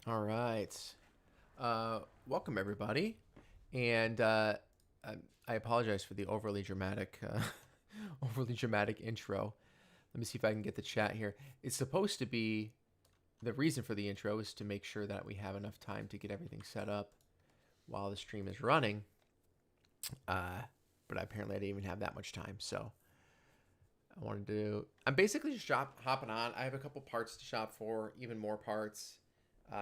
All right. Welcome everybody, and I apologize for the overly dramatic, overly dramatic intro. Let me see if I can get the chat here. It's supposed to be the reason for the intro is to make sure that we have enough time to get everything set up while the stream is running. But apparently I didn't even have that much time, so I wanted to. I'm basically just hopping on. I have a couple parts to shop for, even more parts.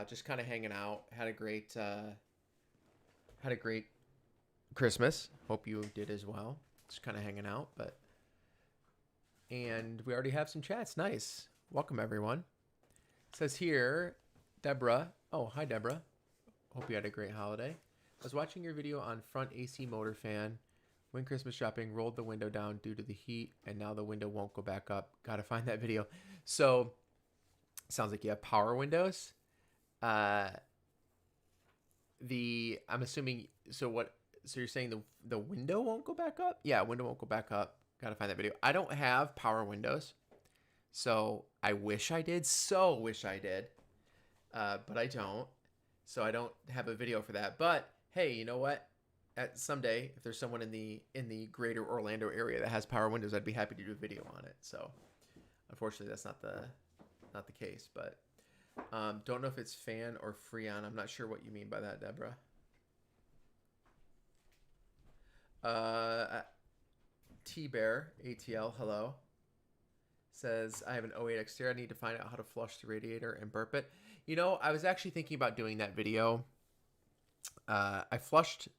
Just kind of hanging out. Had a great Christmas. Hope you did as well. Just kind of hanging out, and we already have some chats. Nice. Welcome everyone. It says here, Deborah. Oh, hi Deborah. Hope you had a great holiday. I was watching your video on front AC motor fan. When Christmas shopping, rolled the window down due to the heat, and now the window won't go back up. Gotta find that video. So, sounds like you have power windows. I'm assuming. So you're saying the window won't go back up? Yeah, window won't go back up. Gotta find that video. I don't have power windows, so I wish I did. So wish I did, but I don't. So I don't have a video for that. But hey, you know what? Someday, if there's someone in the greater Orlando area that has power windows, I'd be happy to do a video on it. So, unfortunately, that's not the case. But don't know if it's fan or Freon. I'm not sure what you mean by that, Deborah. T-Bear, ATL, hello. Says, I have an '08 exterior. I need to find out how to flush the radiator and burp it. You know, I was actually thinking about doing that video. I flushed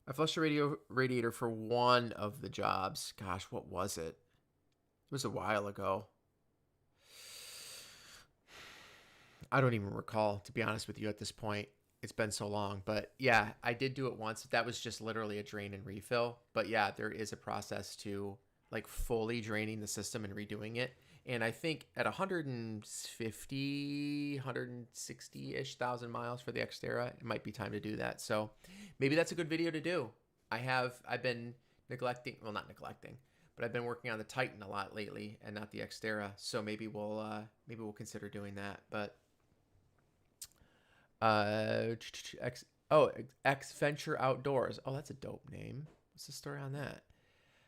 the radiator for one of the jobs. Gosh, what was it? It was a while ago. I don't even recall, to be honest with you, at this point. It's been so long. But yeah, I did do it once. That was just literally a drain and refill. But yeah, there is a process to like fully draining the system and redoing it. And I think at 150, 160-ish thousand miles for the Xterra, it might be time to do that. So maybe that's a good video to do. I've been neglecting, well, not neglecting, but I've been working on the Titan a lot lately and not the Xterra. So maybe we'll consider doing that. But X Venture Outdoors. Oh, that's a dope name. What's the story on that?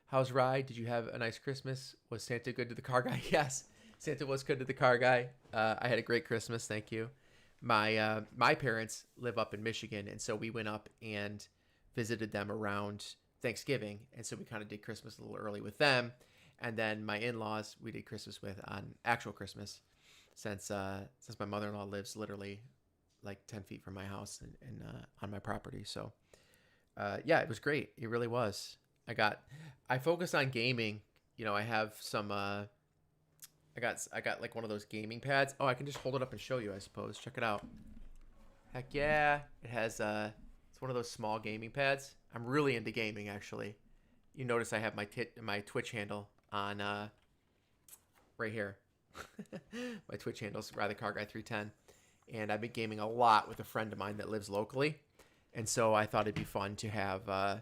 How's ride? Did you have a nice Christmas? Was Santa good to the car guy? Yes, Santa was good to the car guy. I had a great Christmas. Thank you. My parents live up in Michigan, and so we went up and visited them around Thanksgiving, and so we kind of did Christmas a little early with them. And then my in-laws, we did Christmas with on actual Christmas, since my mother-in-law lives literally like 10 feet from my house and on my property. So yeah, it was great. It really was. I focused on gaming. You know, I have some, I got like one of those gaming pads. Oh, I can just hold it up and show you, I suppose. Check it out. Heck yeah. It has, it's one of those small gaming pads. I'm really into gaming, actually. You notice I have my Twitch handle on, right here. My Twitch handle's RatherCarGuy310. And I've been gaming a lot with a friend of mine that lives locally. And so I thought it'd be fun to have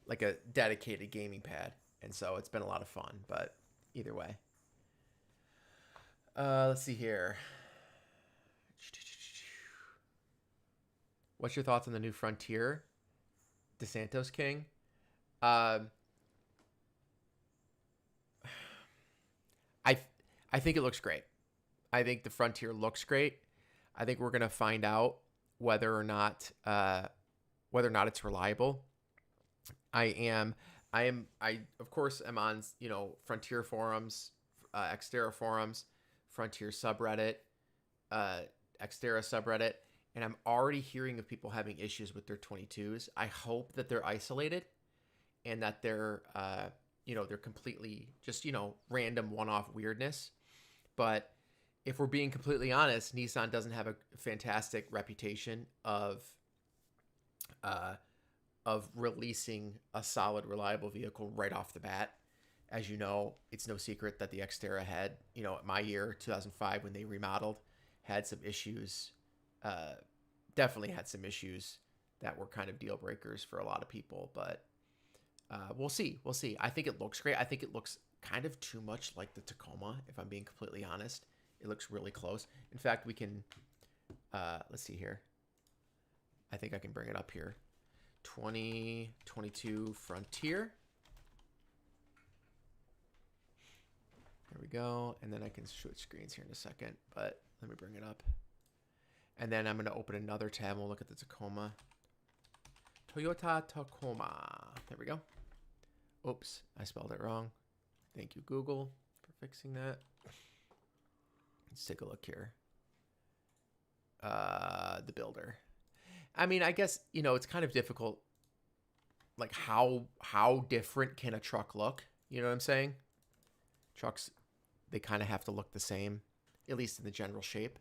like a dedicated gaming pad, and so it's been a lot of fun. But either way, let's see here. What's your thoughts on the new Frontier, DeSantos King? I think it looks great. I think the Frontier looks great. I think we're gonna find out whether or not it's reliable. I of course am on, you know, Frontier forums, Xterra forums, Frontier subreddit, Xterra subreddit, and I'm already hearing of people having issues with their 22s. I hope that they're isolated and that they're, they're completely just, random one-off weirdness. But if we're being completely honest, Nissan doesn't have a fantastic reputation of releasing a solid, reliable vehicle right off the bat. As you know, it's no secret that the Xterra had, my year, 2005, when they remodeled, had some issues, definitely had some issues that were kind of deal breakers for a lot of people. But we'll see. I think it looks great. I think it looks kind of too much like the Tacoma, if I'm being completely honest. It looks really close. In fact, we can, let's see here. I think I can bring it up here. 2022 Frontier. There we go. And then I can switch screens here in a second, but let me bring it up. And then I'm going to open another tab and we'll look at the Tacoma. Toyota Tacoma. There we go. Oops, I spelled it wrong. Thank you, Google, for fixing that. Let's take a look here. The builder. I mean, I guess, you know, it's kind of difficult. Like, how different can a truck look? You know what I'm saying? Trucks, they kind of have to look the same, at least in the general shape.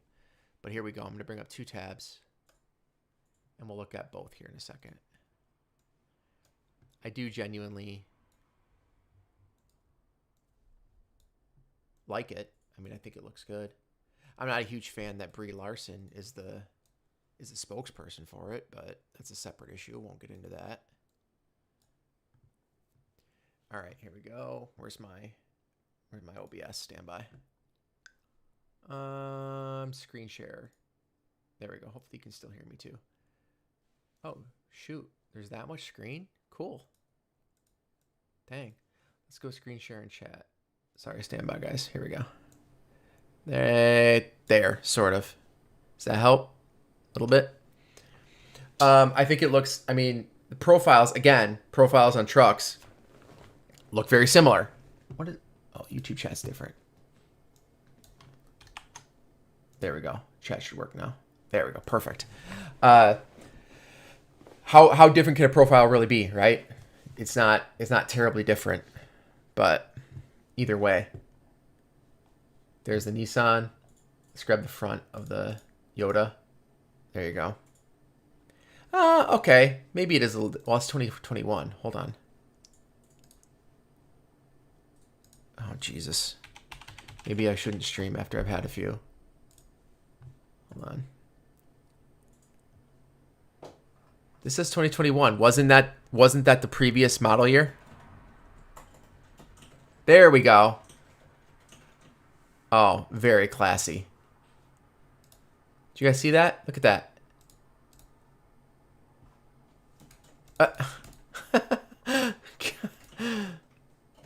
But here we go. I'm going to bring up two tabs, and we'll look at both here in a second. I do genuinely like it. I mean, I think it looks good. I'm not a huge fan that Brie Larson is the spokesperson for it, but that's a separate issue. Won't get into that. All right, here we go. Where's my OBS standby? Screen share. There we go. Hopefully you can still hear me too. Oh, shoot. There's that much screen? Cool. Dang. Let's go screen share and chat. Sorry, standby, guys. Here we go. There, sort of. Does that help? A little bit? I think it looks, I mean, the profiles, again, profiles on trucks look very similar. What is, oh, YouTube chat's different. There we go. Chat should work now. There we go. Perfect. How different can a profile really be, right? It's not terribly different, but either way. There's the Nissan. Let's grab the front of the Yoda. There you go. Okay. Maybe it is a little, well, it's 2021. Hold on. Oh, Jesus. Maybe I shouldn't stream after I've had a few. Hold on. This says 2021. Wasn't that the previous model year? There we go. Oh, very classy. Did you guys see that? Look at that.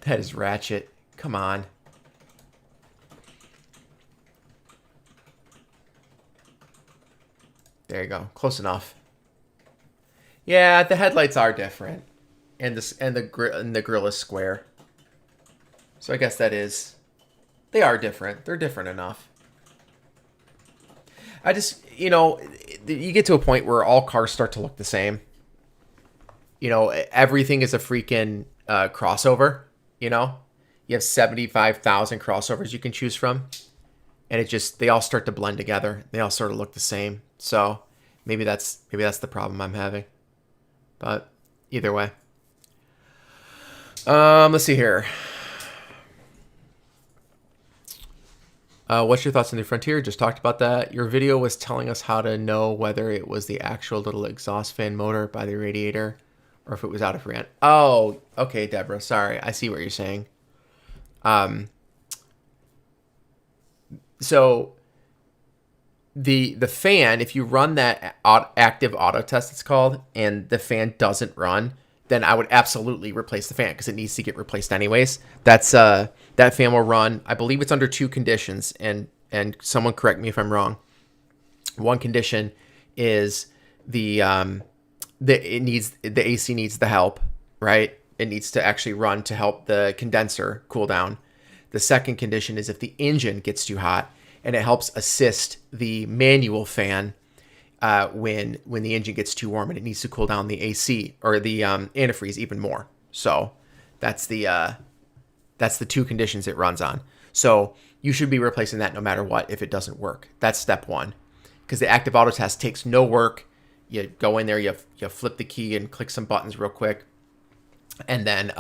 That is ratchet. Come on. There you go. Close enough. Yeah, the headlights are different, and the grill is square. So I guess that is. They are different. They're different enough. I just, you know, you get to a point where all cars start to look the same. You know, everything is a freaking crossover. You know, you have 75,000 crossovers you can choose from, and they all start to blend together. They all sort of look the same. So maybe that's the problem I'm having. But either way, let's see here. What's your thoughts on the Frontier? Just talked about that. Your video was telling us how to know whether it was the actual little exhaust fan motor by the radiator or if it was out of Fran. Oh, okay, Deborah. Sorry. I see what you're saying. So the fan, if you run that active auto test, it's called, and the fan doesn't run, then I would absolutely replace the fan because it needs to get replaced anyways. That's that fan will run. I believe it's under two conditions, and someone correct me if I'm wrong. One condition is the AC needs the help, right? It needs to actually run to help the condenser cool down. The second condition is if the engine gets too hot, and it helps assist the manual fan when the engine gets too warm and it needs to cool down the AC or the antifreeze even more. So that's the two conditions it runs on. So you should be replacing that no matter what if it doesn't work. That's step one, because the active auto test takes no work. You go in there, you flip the key and click some buttons real quick, and then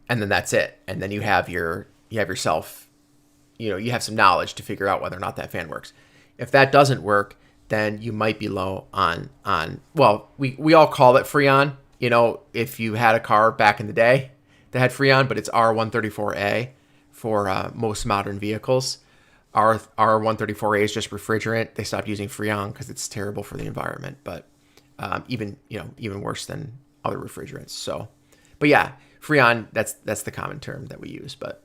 that's it. And then you have yourself. You know, you have some knowledge to figure out whether or not that fan works. If that doesn't work, then you might be low on well, we all call it Freon. You know, if you had a car back in the day that had Freon, but it's R134A for most modern vehicles. R134A is just refrigerant. They stopped using Freon because it's terrible for the environment, but even worse than other refrigerants. So, but yeah, Freon, that's the common term that we use, but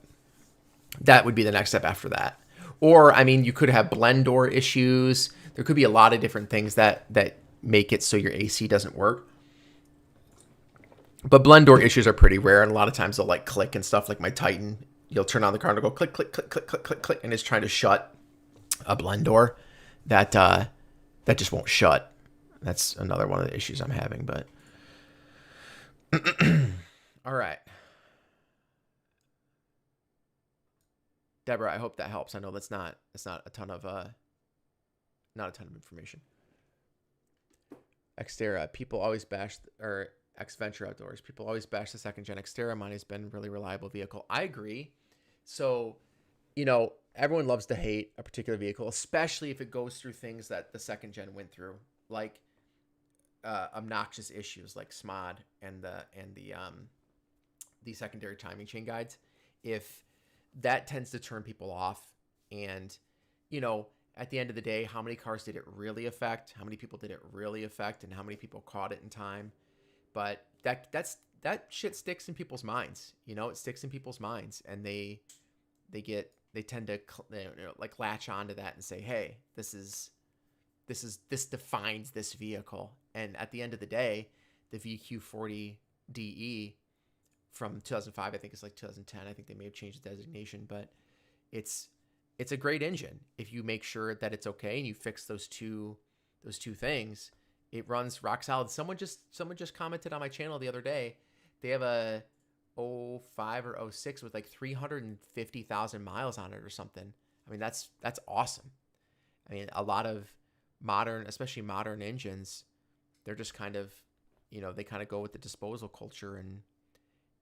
that would be the next step after that. Or, I mean, you could have blend door issues. There could be a lot of different things that make it so your AC doesn't work. But blend door issues are pretty rare, and a lot of times they'll like click and stuff. Like my Titan, you'll turn on the car and it'll go click, click, click, click, click, click, click, and it's trying to shut a blend door that just won't shut. That's another one of the issues I'm having. But all right, Deborah, I hope that helps. I know that's not a ton of information. Xterra, people always bash, or X-Venture Outdoors, people always bash the second gen Xterra. Mine has been a really reliable vehicle. I agree. So, everyone loves to hate a particular vehicle, especially if it goes through things that the second gen went through, like obnoxious issues like SMOD and the secondary timing chain guides. If that tends to turn people off, and at the end of the day, how many cars did it really affect? How many people did it really affect? And how many people caught it in time? But that shit sticks in people's minds. It sticks in people's minds, and they tend to like latch onto that and say, hey, this defines this vehicle. And at the end of the day, the VQ40DE from 2005, I think it's like 2010. I think they may have changed the designation, but it's a great engine if you make sure that it's okay and you fix those two things. It runs rock solid. Someone just commented on my channel the other day. They have a 05 or 06 with like 350,000 miles on it or something. I mean, that's awesome. I mean, a lot of modern, especially modern engines, they're just kind of, they kind of go with the disposal culture, and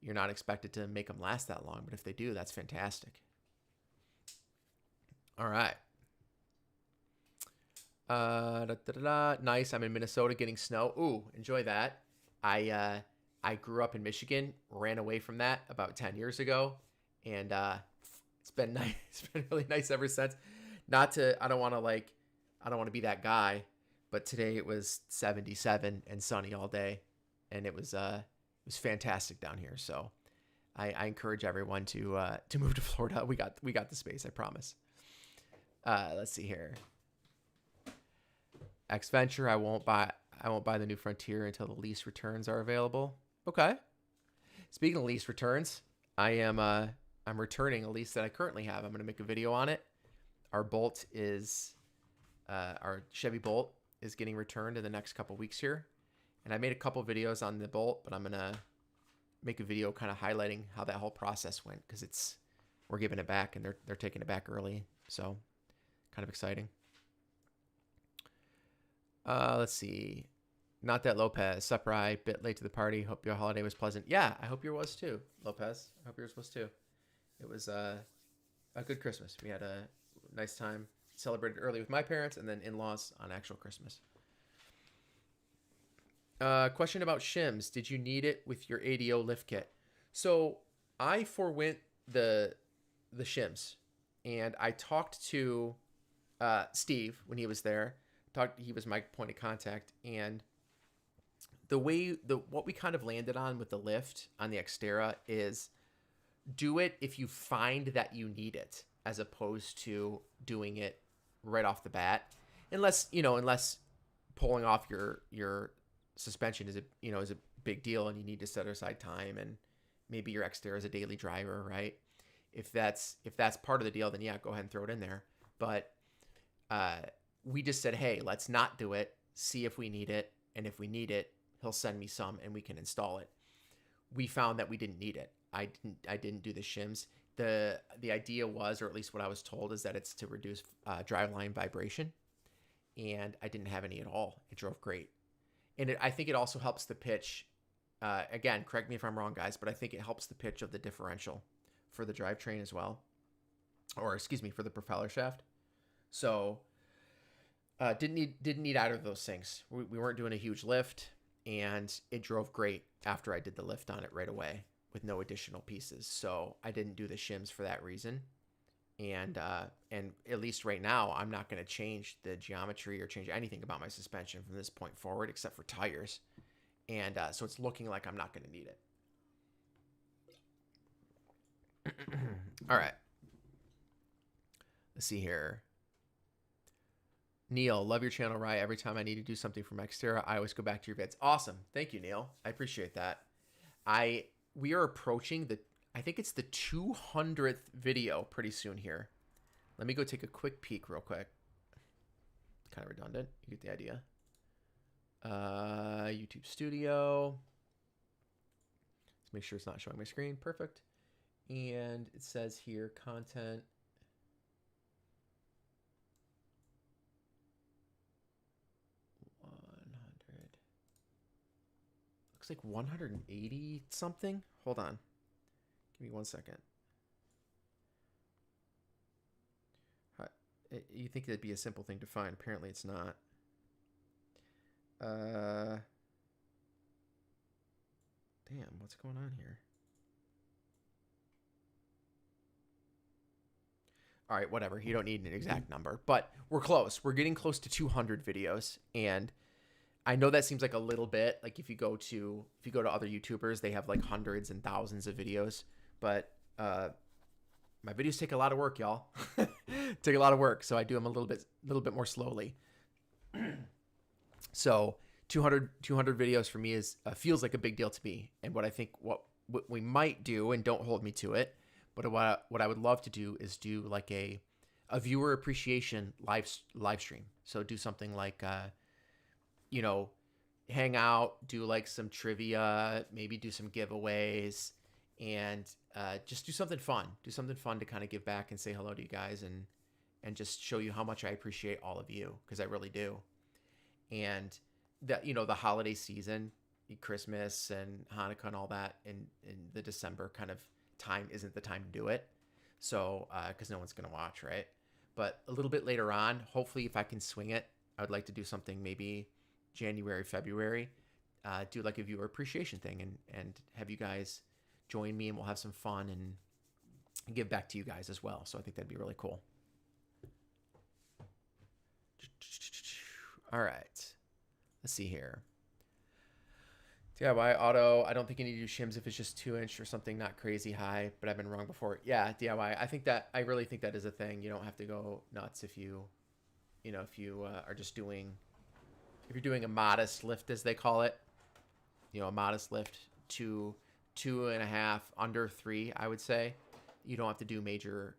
you're not expected to make them last that long. But if they do, that's fantastic. All right. Nice. I'm in Minnesota getting snow. Ooh, enjoy that. I grew up in Michigan, ran away from that about 10 years ago, and it's been nice. It's been really nice ever since. I don't want to be that guy, but today it was 77 and sunny all day, and it was fantastic down here. So I encourage everyone to move to Florida. We got the space, I promise. Let's see here. X-Venture, I won't buy the new Frontier until the lease returns are available. Okay. Speaking of lease returns, I'm returning a lease that I currently have. I'm going to make a video on it. Our Chevy Bolt is getting returned in the next couple weeks here. And I made a couple videos on the Bolt, but I'm going to make a video kind of highlighting how that whole process went, because we're giving it back, and they're taking it back early. So kind of exciting. Let's see. Not that Lopez. Supper, bit late to the party. Hope your holiday was pleasant. Yeah, I hope yours was too, Lopez. I hope yours was too. It was a good Christmas. We had a nice time. Celebrated early with my parents, and then in-laws on actual Christmas. Question about shims. Did you need it with your ADO lift kit? So I forewent the shims, and I talked to Steve when he was there. He was my point of contact, and what we kind of landed on with the lift on the Xterra is do it if you find that you need it, as opposed to doing it right off the bat, unless pulling off your suspension is a big deal, and you need to set aside time, and maybe your Xterra is a daily driver, right? If that's part of the deal, then yeah, go ahead and throw it in there. But we just said, hey, let's not do it. See if we need it, and if we need it, he'll send me some, and we can install it. We found that we didn't need it. I didn't do the shims. The idea was, or at least what I was told, is that it's to reduce driveline vibration, and I didn't have any at all. It drove great, and I think it also helps the pitch. Again, correct me if I'm wrong, guys, but I think it helps the pitch of the differential for the drivetrain as well, or excuse me, for the propeller shaft. So didn't need either of those things. We weren't doing a huge lift, and it drove great after I did the lift on it right away with no additional pieces. So I didn't do the shims for that reason. And at least right now, I'm not going to change the geometry or change anything about my suspension from this point forward, except for tires. And so it's looking like I'm not going to need it. All right. Let's see here. Neil, love your channel, Rye. Every time I need to do something for my Xterra, I always go back to your vids. Awesome. Thank you, Neil. I appreciate that. We are approaching I think it's the 200th video pretty soon here. Let me go take a quick peek real quick. Kind of redundant. You get the idea. YouTube Studio. Let's make sure it's not showing my screen. Perfect. And it says here, content. Looks like 180 something. Hold on. Give me 1 second. You think that'd be a simple thing to find. Apparently it's not. Damn, what's going on here? All right, whatever. You don't need an exact number, but we're close. We're getting close to 200 videos, and I know that seems like a little bit. Like if you go to other YouTubers, they have like hundreds and thousands of videos, but my videos take a lot of work, y'all. Take a lot of work, so I do them a little bit more slowly. So 200 videos for me is feels like a big deal to me, and what I think what we might do, and don't hold me to it, but what I would love to do is do like a viewer appreciation live stream. So do something like you know, hang out, do like some trivia, maybe do some giveaways, and just do something fun. Do something fun to kind of give back and say hello to you guys and just show you how much I appreciate all of you, because I really do. And that, you know, the holiday season, Christmas and Hanukkah and all that in the December kind of time isn't the time to do it. So, because no one's going to watch, right? But a little bit later on, hopefully if I can swing it, I would like to do something maybe January, February, do like a viewer appreciation thing and have you guys join me, and we'll have some fun and give back to you guys as well. So I think that'd be really cool. All right. Let's see here. DIY auto. I don't think you need to do shims if it's just 2-inch or something not crazy high, but I've been wrong before. Yeah, DIY. I really think that is a thing. You don't have to go nuts if you are just doing, if you're doing a modest lift, as they call it, a modest lift, 2.5 under 3, I would say. You don't have to do major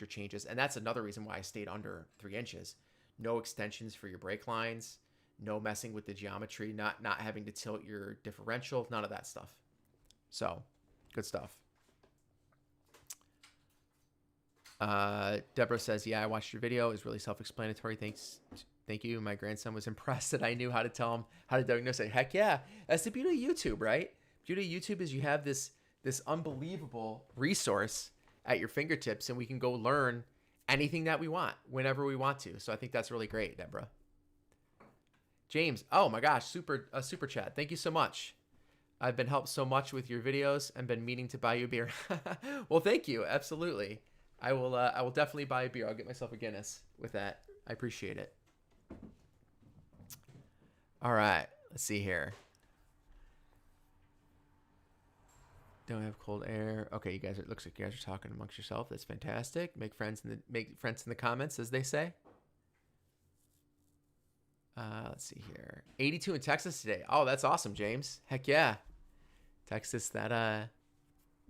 changes. And that's another reason why I stayed under 3 inches. No extensions for your brake lines, no messing with the geometry, not having to tilt your differential, none of that stuff. So, good stuff. Deborah says, yeah, I watched your video. It was really self-explanatory. Thank you. My grandson was impressed that I knew how to tell him how to diagnose it. Heck yeah. That's the beauty of YouTube, right? Beauty of YouTube is you have this unbelievable resource at your fingertips, and we can go learn anything that we want whenever we want to. So I think that's really great, Deborah. James, oh my gosh, super chat. Thank you so much. I've been helped so much with your videos and been meaning to buy you a beer. Well, thank you. Absolutely. I will definitely buy a beer. I'll get myself a Guinness with that. I appreciate it. All right, let's see here. Don't have cold air. Okay, you guys, it looks like you guys are talking amongst yourself. That's fantastic. Make friends in the comments, as they say. Let's see here. 82 in Texas today. Oh, that's awesome, James. Heck yeah. Texas, that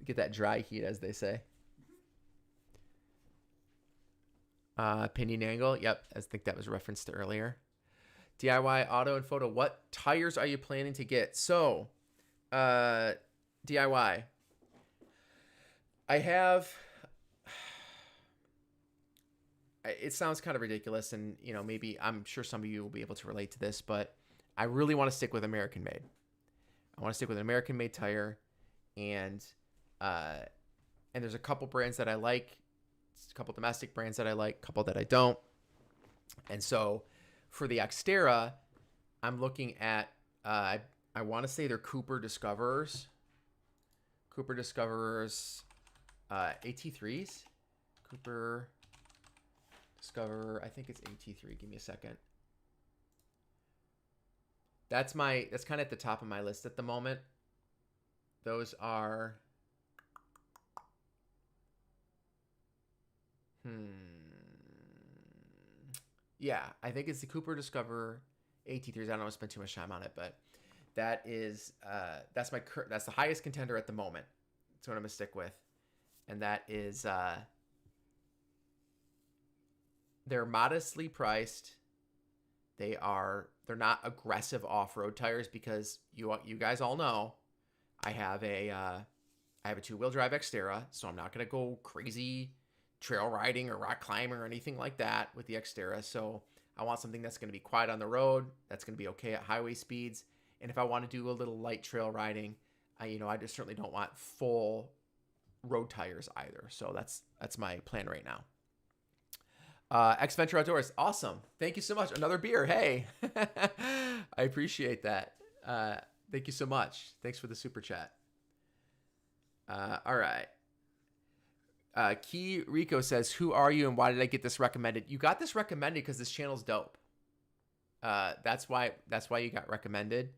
get that dry heat, as they say. Pinion angle. Yep, I think that was referenced to earlier. DIY auto and photo. What tires are you planning to get? So, DIY. I have. It sounds kind of ridiculous, and maybe I'm sure some of you will be able to relate to this, but I really want to stick with American made. I want to stick with an American made tire, and there's a couple brands that I like, a couple domestic brands that I like, a couple that I don't, and so for the Xterra, I'm looking at I want to say they're Cooper Discoverers. AT3s. Cooper Discover. I think it's AT3. Give me a second. That's kind of at the top of my list at the moment. Those are yeah, I think it's the Cooper Discover AT3s. I don't want to spend too much time on it, but that is that's the highest contender at the moment. That's what I'm gonna stick with, and that is they're modestly priced. They're not aggressive off-road tires because you guys all know I have a 2-wheel drive Xterra, so I'm not gonna go crazy trail riding or rock climbing or anything like that with the Xterra. So I want something that's going to be quiet on the road, that's going to be okay at highway speeds. And if I want to do a little light trail riding, I just certainly don't want full road tires either. So that's my plan right now. X Venture Outdoors, awesome. Thank you so much. Another beer. Hey, I appreciate that. Thank you so much. Thanks for the super chat. All right. Key Rico says, who are you and why did I get this recommended? You got this recommended because this channel's dope. That's why you got recommended.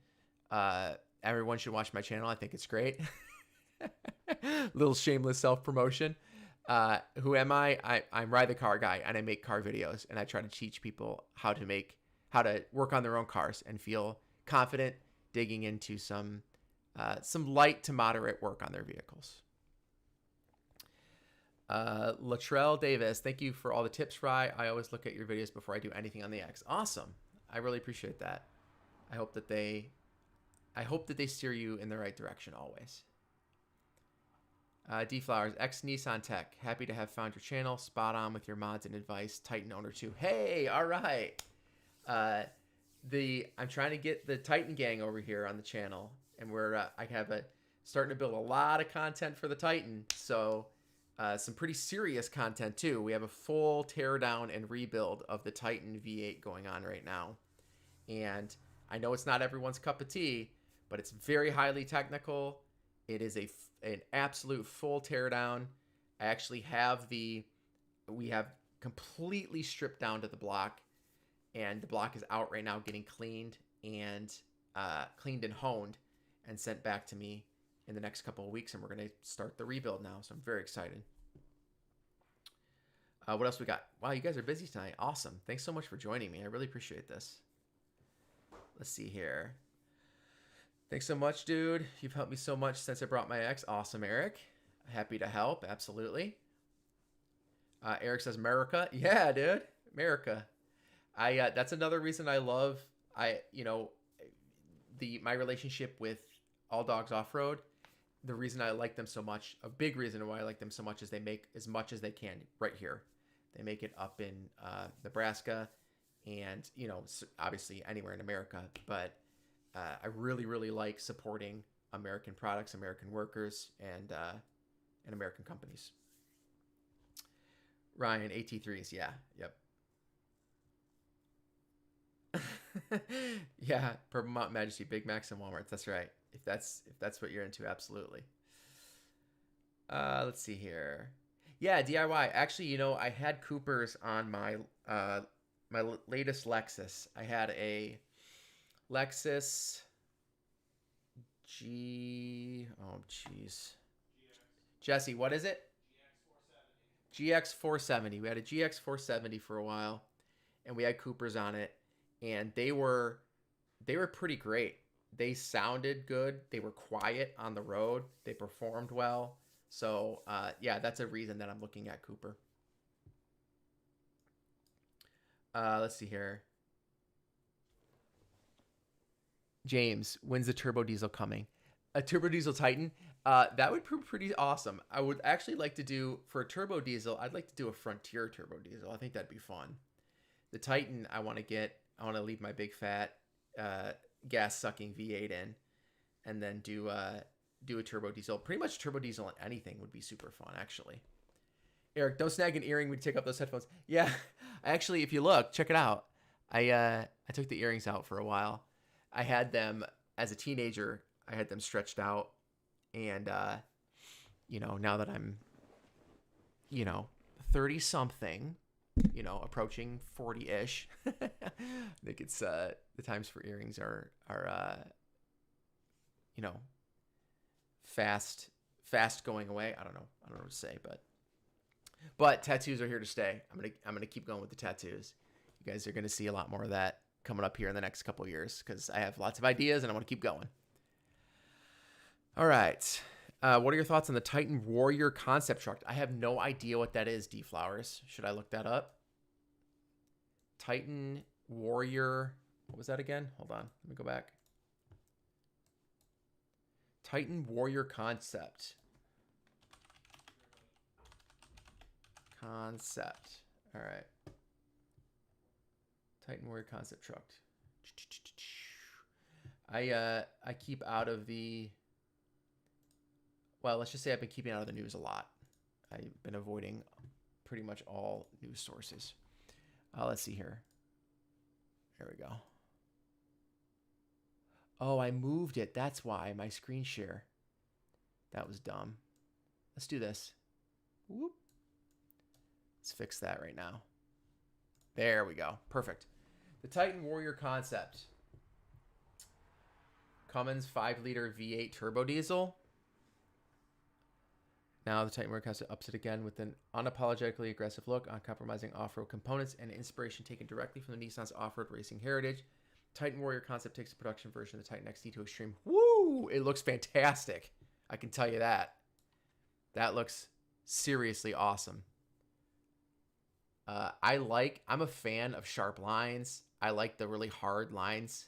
Everyone should watch my channel. I think it's great. Little shameless self-promotion. Who am I? I'm Ride the Car Guy, and I make car videos, and I try to teach people how to work on their own cars and feel confident digging into some light to moderate work on their vehicles. Latrell Davis, thank you for all the tips, Rye. I always look at your videos before I do anything on the X. Awesome. I really appreciate that. I hope that they steer you in the right direction always. D Flowers, X Nissan Tech. Happy to have found your channel. Spot on with your mods and advice. Titan owner too. Hey, all right. I'm trying to get the Titan gang over here on the channel, and I have starting to build a lot of content for the Titan. So. Some pretty serious content too. We have a full teardown and rebuild of the Titan V8 going on right now. And I know it's not everyone's cup of tea, but it's very highly technical. It is an absolute full teardown. I actually we have completely stripped down to the block, and the block is out right now getting cleaned and honed and sent back to me in the next couple of weeks, and we're going to start the rebuild now, so I'm very excited. What else we got? Wow, you guys are busy tonight. Awesome. Thanks so much for joining me. I really appreciate this. Let's see here. Thanks so much, dude. You've helped me so much since I brought my X. Awesome, Eric. Happy to help. Absolutely. Eric says, America. Yeah, dude. America. That's another reason I love, my relationship with All Dogs Off-Road. The reason I like them so much, a big reason why I like them so much, is they make as much as they can right here. They make it up in Nebraska and, obviously anywhere in America. But I really, really like supporting American products, American workers, and American companies. Ryan, AT3s. Yeah. Yep. Yeah, Purple Mountain Majesty, Big Macs, and Walmarts. That's right. If that's what you're into, absolutely. Let's see here. Yeah, DIY. Actually, I had Coopers on my my latest Lexus. I had a Lexus G. Oh, jeez. Jesse, what is it? GX470. We had a GX470 for a while, and we had Coopers on it, and they were pretty great. They sounded good. They were quiet on the road. They performed well. So, yeah, that's a reason that I'm looking at Cooper. Let's see here. James, when's the turbo diesel coming? A turbo diesel Titan? That would be pretty awesome. I would actually like to do, for a turbo diesel, I'd like to do a Frontier turbo diesel. I think that'd be fun. The Titan, I want to leave my big fat gas-sucking V8 in, and then do a turbo diesel. Pretty much turbo diesel on anything would be super fun, actually. Eric, don't snag an earring when you take off those headphones. Yeah, actually, if you look, check it out. I took the earrings out for a while. I had them as a teenager. I had them stretched out, and now that I'm 30 something, you know, approaching 40-ish. I think it's the times for earrings are you know, fast going away. I don't know what to say, but tattoos are here to stay. I'm gonna keep going with the tattoos. You guys are gonna see a lot more of that coming up here in the next couple of years because I have lots of ideas and I want to keep going. All right. What are your thoughts on the Titan Warrior concept truck? I have no idea what that is, D Flowers. Should I look that up? Titan Warrior. What was that again? Hold on. Let me go back. Titan Warrior concept. All right. Titan Warrior concept truck. I keep out of the... Well, let's just say I've been keeping out of the news a lot. I've been avoiding pretty much all news sources. Let's see here. There we go. Oh, I moved it. That's why. My screen share. That was dumb. Let's do this. Whoop. Let's fix that right now. There we go. Perfect. The Titan Warrior concept. Cummins 5-liter V8 turbo diesel. Now the Titan Warrior concept ups it again with an unapologetically aggressive look, uncompromising off-road components, and inspiration taken directly from the Nissan's off-road racing heritage. Titan Warrior concept takes the production version of the Titan XT to extreme. Woo! It looks fantastic. I can tell you that. That looks seriously awesome. I'm a fan of sharp lines. I like the really hard lines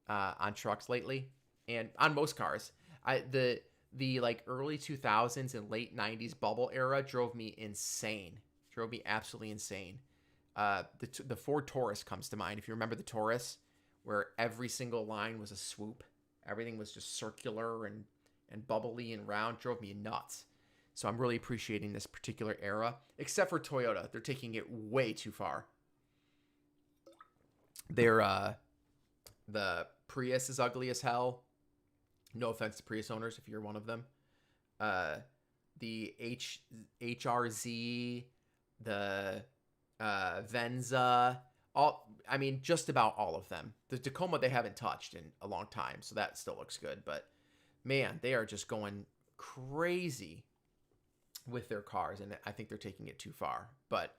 on trucks lately, and on most cars. The like early 2000s and late 90s bubble era drove me insane. Drove me absolutely insane. The Ford Taurus comes to mind. If you remember the Taurus, where every single line was a swoop, everything was just circular and bubbly and round, drove me nuts. So I'm really appreciating this particular era, except for Toyota. They're taking it way too far. The Prius is ugly as hell. No offense to Prius owners if you're one of them. The HRZ, the Venza, just about all of them. The Tacoma they haven't touched in a long time, so that still looks good. But man, they are just going crazy with their cars, and I think they're taking it too far. But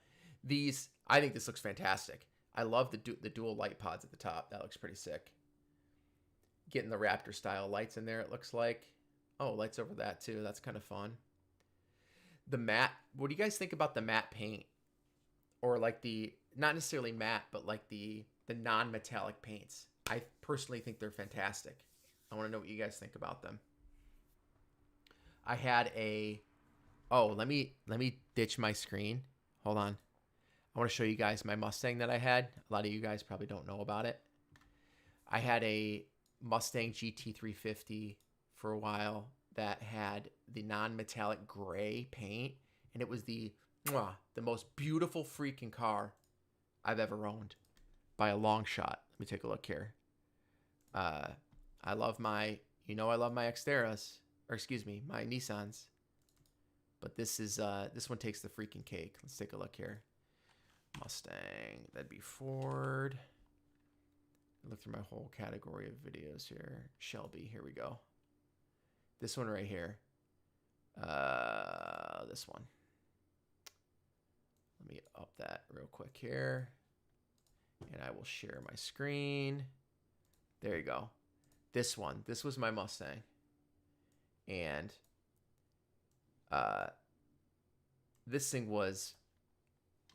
I think this looks fantastic. I love the dual light pods at the top. That looks pretty sick. Getting the Raptor style lights in there, it looks like. Oh, lights over that too. That's kind of fun. The matte. What do you guys think about the matte paint? Or like not necessarily matte, but like the non-metallic paints. I personally think they're fantastic. I want to know what you guys think about them. I had let me ditch my screen. Hold on. I want to show you guys my Mustang that I had. A lot of you guys probably don't know about it. I had a Mustang GT350 for a while that had the non-metallic gray paint, and it was the most beautiful freaking car I've ever owned by a long shot. Let me take a look here. I love my Xteras, or excuse me, my Nissans. But this one takes the freaking cake. Let's take a look here. Mustang, that'd be Ford. Look through my whole category of videos here. Shelby, here we go. This one right here. This one. Let me up that real quick here. And I will share my screen. There you go. This one. This was my Mustang. And this thing was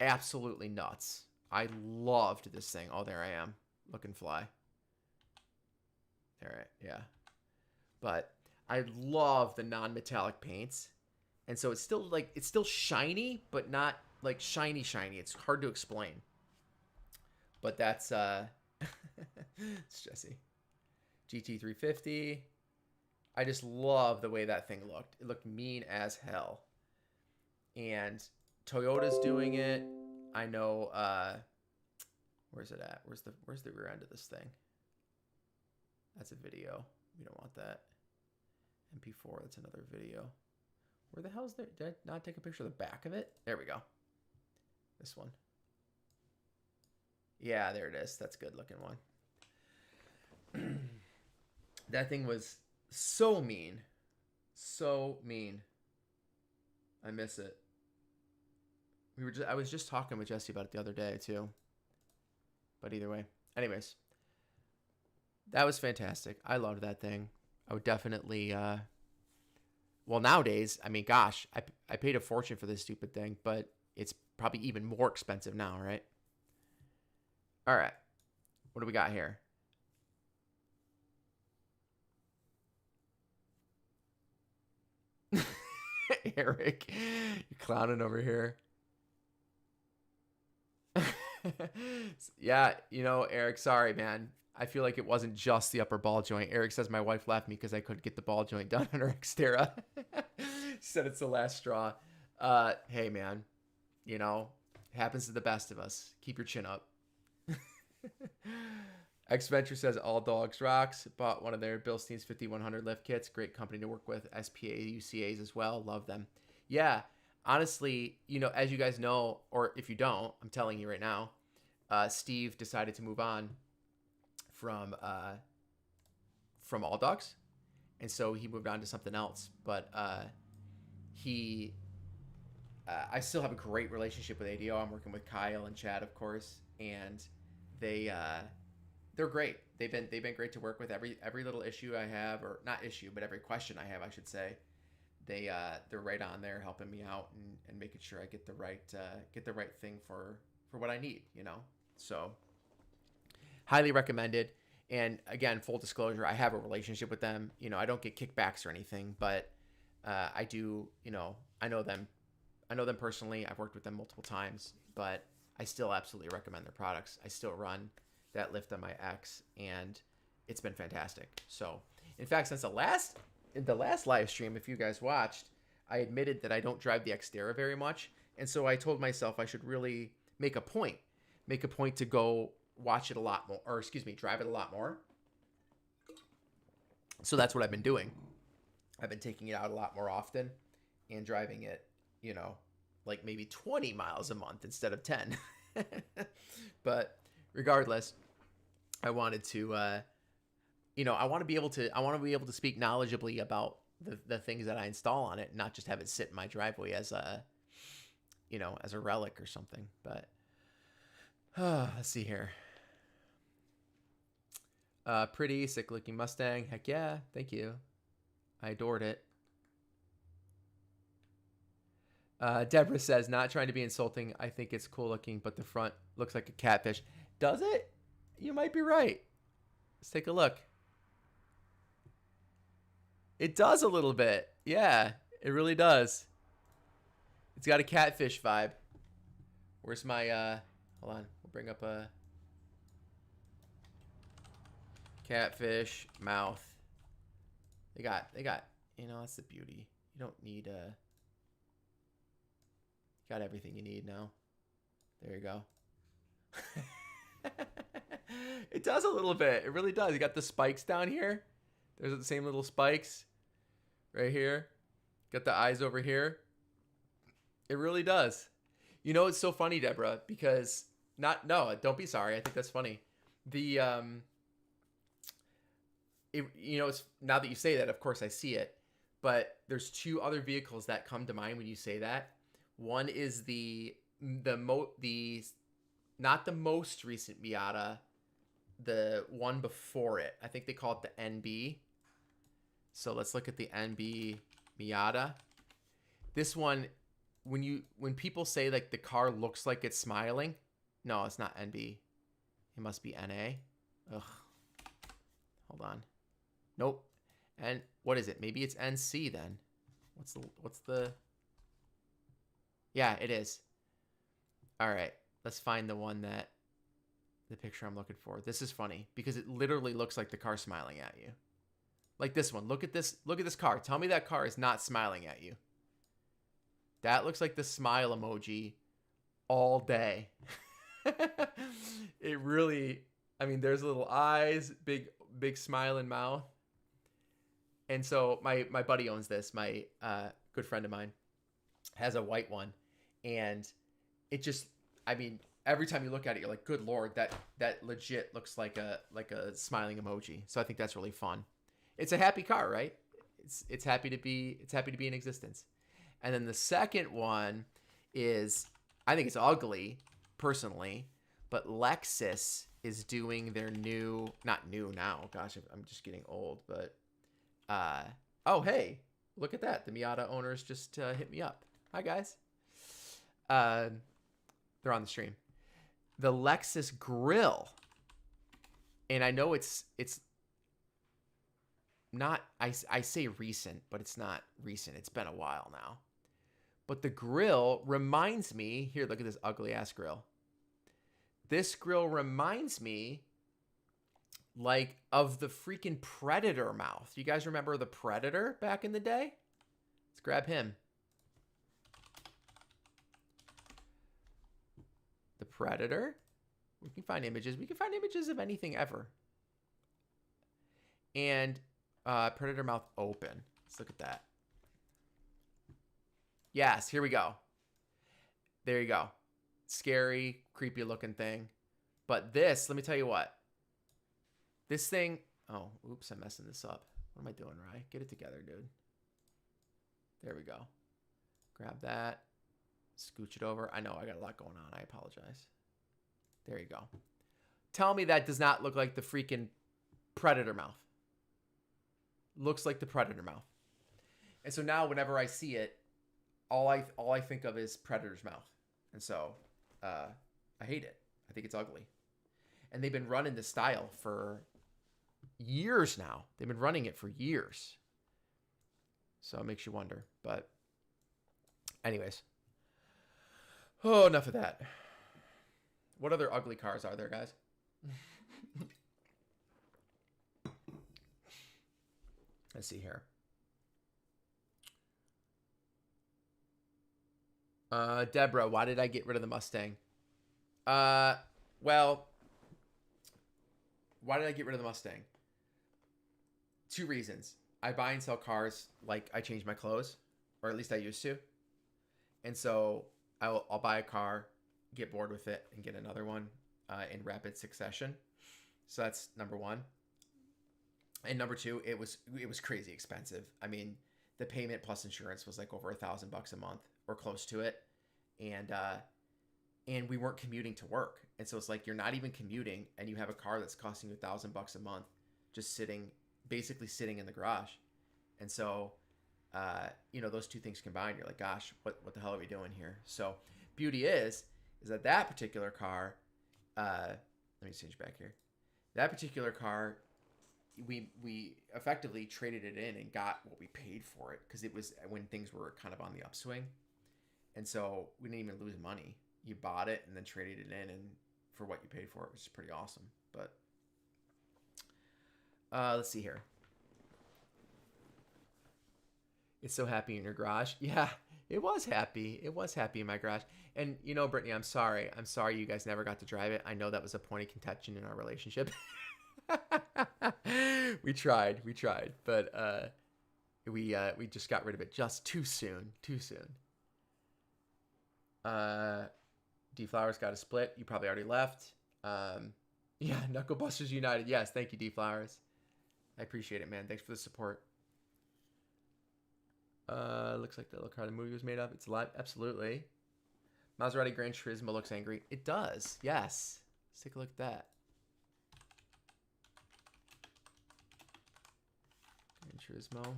absolutely nuts. I loved this thing. Oh, there I am. Looking fly. All right, yeah. But I love the non-metallic paints. And so it's still shiny, but not like shiny. It's hard to explain. But that's it's Jesse. GT350. I just love the way that thing looked. It looked mean as hell. And Toyota's doing it. I know where's it at? Where's the rear end of this thing? That's a video. We don't want that. MP4, that's another video. Where the hell is there? Did I not take a picture of the back of it? There we go. This one. Yeah, there it is. That's a good looking one. That thing was so mean. So mean. I miss it. I was just talking with Jesse about it the other day too. But either way. Anyways. That was fantastic. I loved that thing. I would definitely well, nowadays, I mean, gosh, I paid a fortune for this stupid thing, but it's probably even more expensive now, right? All right. What do we got here? Eric, you're clowning over here. Yeah, you know, Eric, sorry, man. I feel like it wasn't just the upper ball joint. Eric says my wife left me because I couldn't get the ball joint done on her Xterra. She said it's the last straw. Hey, man, you know, happens to the best of us. Keep your chin up. X Venture says all dogs rocks. Bought one of their Bilstein's 5100 lift kits. Great company to work with. SPA UCAs as well. Love them. Yeah, honestly, you know, as you guys know, or if you don't, I'm telling you right now, Steve decided to move on from All Dogs, and so he moved on to something else. But I still have a great relationship with ADO. I'm working with Kyle and Chad, of course, and they're great. They've been great to work with. Every little issue I have, or not issue, but every question I have, I should say, they're right on there helping me out and making sure I get the right thing for what I need, you know. So highly recommended. And again, full disclosure, I have a relationship with them. You know, I don't get kickbacks or anything, but I do, you know, I know them personally. I've worked with them multiple times, but I still absolutely recommend their products. I still run that lift on my X, and it's been fantastic. So, in fact, since the last live stream, if you guys watched, I admitted that I don't drive the Xterra very much, and so I told myself I should really make a point to go watch it a lot more, or excuse me, drive it a lot more. So that's what I've been doing. I've been taking it out a lot more often and driving it, you know, like maybe 20 miles a month instead of 10. But regardless, I wanted to, you know, I want to be able to speak knowledgeably about the things that I install on it, not just have it sit in my driveway as a, you know, as a relic or something. But let's see here. Pretty sick looking Mustang. Heck yeah. Thank you. I adored it. Deborah says, not trying to be insulting. I think it's cool looking, but the front looks like a catfish. Does it? You might be right. Let's take a look. It does a little bit. Yeah, it really does. It's got a catfish vibe. Where's my, hold on. We'll bring up a catfish mouth. They got, you know, that's the beauty. You don't need, got everything you need now. There you go. It does a little bit. It really does. You got the spikes down here. There's the same little spikes right here. Got the eyes over here. It really does. You know, it's so funny, Deborah, because don't be sorry. I think that's funny. You know, it's now that you say that, of course I see it, but there's two other vehicles that come to mind when you say that. One is not the most recent Miata, the one before it. I think they call it the NB. So let's look at the NB Miata. This one, when people say like the car looks like it's smiling, no, it's not NB. It must be NA. Ugh. Hold on. Nope. And what is it? Maybe it's NC then. What's the Yeah, it is. All right. Let's find the picture I'm looking for. This is funny because it literally looks like the car smiling at you. Like this one. Look at this car. Tell me that car is not smiling at you. That looks like the smile emoji all day. It really, I mean, there's little eyes, big smiling mouth. And so my buddy owns this. My good friend of mine, has a white one, and it just, I mean, every time you look at it, you're like, good Lord, that legit looks like a smiling emoji. So I think that's really fun. It's a happy car, right? It's happy to be in existence. And then the second one is, I think it's ugly personally, but Lexus is doing their new, not new now. Gosh, I'm just getting old, but oh hey, look at that. The Miata owners just hit me up. Hi guys. They're on the stream. The Lexus grill, and I know it's not, I say recent, but it's not recent. It's been a while now. But the grill reminds me, here, look at this ugly ass grill. This grill reminds me like of the freaking Predator mouth. You guys remember the Predator back in the day? Let's grab him. The Predator. We can find images. We can find images of anything ever. And Predator mouth open. Let's look at that. Yes, here we go. There you go. Scary, creepy looking thing. But this, let me tell you what. This thing, oh, oops, I'm messing this up. What am I doing, Rye? Get it together, dude. There we go. Grab that. Scooch it over. I know, I got a lot going on. I apologize. There you go. Tell me that does not look like the freaking Predator mouth. Looks like the Predator mouth. And so now whenever I see it, all I think of is Predator's mouth. And so I hate it. I think it's ugly. And they've been running this style for years now. They've been running it for years. So it makes you wonder. But anyways. Oh, enough of that. What other ugly cars are there, guys? Let's see here. Deborah, why did I get rid of the Mustang? Well, why did I get rid of the Mustang? 2 reasons. I buy and sell cars like I change my clothes, or at least I used to. And so I'll buy a car, get bored with it, and get another one in rapid succession. So that's number 1. And number 2, it was crazy expensive. I mean, the payment plus insurance was like over $1,000 a month or close to it. And we weren't commuting to work. And so it's like, you're not even commuting and you have a car that's costing you $1,000 a month, just basically sitting in the garage. And so, those 2 things combined, you're like, gosh, what the hell are we doing here? So beauty is that particular car, let me change back here. That particular car, we effectively traded it in and got what we paid for it, because it was when things were kind of on the upswing. And so we didn't even lose money. You bought it and then traded it in, and for what you paid for it, which is pretty awesome. But let's see here. It's so happy in your garage. Yeah, it was happy. It was happy in my garage. And Brittany, I'm sorry. I'm sorry you guys never got to drive it. I know that was a point of contention in our relationship. We tried, but we just got rid of it just too soon. D Flowers got a split. You probably already left. Yeah, Knuckle Busters United. Yes, thank you, D Flowers. I appreciate it, man. Thanks for the support. Looks like the little car the movie was made of. It's alive. Absolutely. Maserati Gran Turismo looks angry. It does. Yes. Let's take a look at that. Gran Turismo.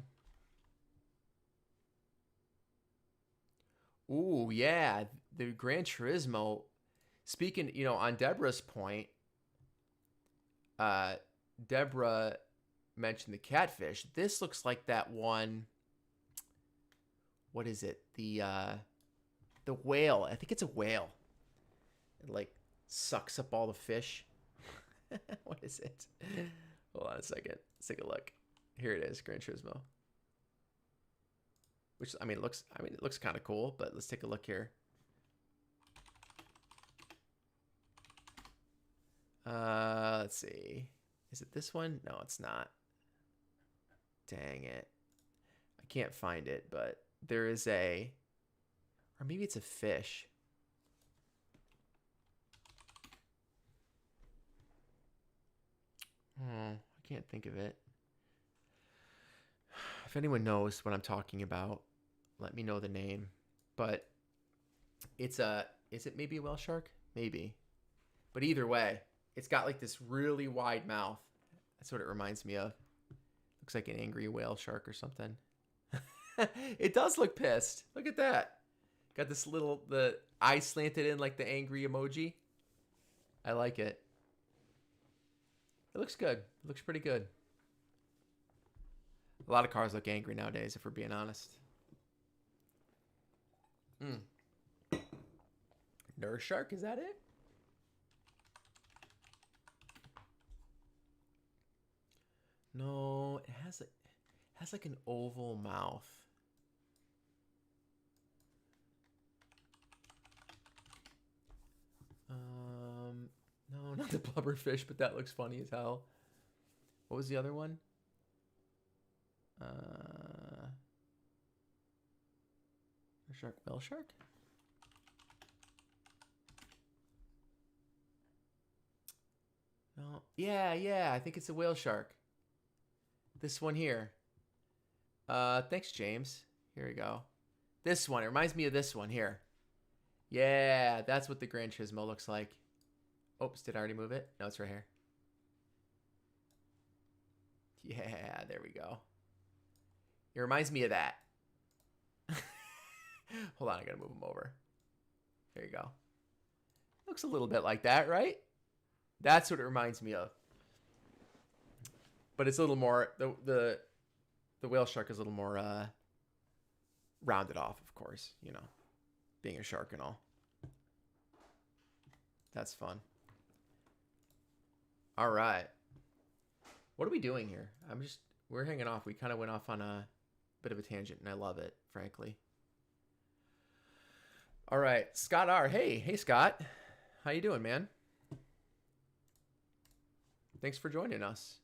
Ooh, yeah. The Gran Turismo. Speaking, on Deborah's point, Deborah mentioned the Catfish. This looks like that one. What is it? The whale. I think it's a whale. It sucks up all the fish. What is it? Hold on a second. Let's take a look. Here it is, Gran Turismo. Which it looks kind of cool, but let's take a look here. Let's see. Is it this one? No, it's not. Dang it. I can't find it, but there is a, or maybe it's a fish. Oh, I can't think of it. If anyone knows what I'm talking about, let me know the name. But it's a, is it maybe a whale shark? Maybe. But either way, it's got like this really wide mouth. That's what it reminds me of. Looks like an angry whale shark or something. It does look pissed. Look at that. Got this little, the eye slanted in like the angry emoji. I like it. It looks good. It looks pretty good. A lot of cars look angry nowadays, if we're being honest. Nurse shark, is that it? No, it has like an oval mouth. No, not the blubberfish, but that looks funny as hell. What was the other one? Shark, whale shark? No. Yeah, I think it's a whale shark. This one here. Thanks, James. Here we go. This one. It reminds me of this one here. Yeah, that's what the Gran Turismo looks like. Oops, did I already move it? No, it's right here. Yeah, there we go. It reminds me of that. Hold on, I gotta move him over. There you go. Looks a little bit like that, right? That's what it reminds me of. But it's a little more, the whale shark is a little more rounded off, of course, you know, being a shark and all. That's fun. All right. What are we doing here? We're hanging off. We kind of went off on a bit of a tangent, and I love it, frankly. All right, Scott R. Hey, Scott. How you doing, man? Thanks for joining us.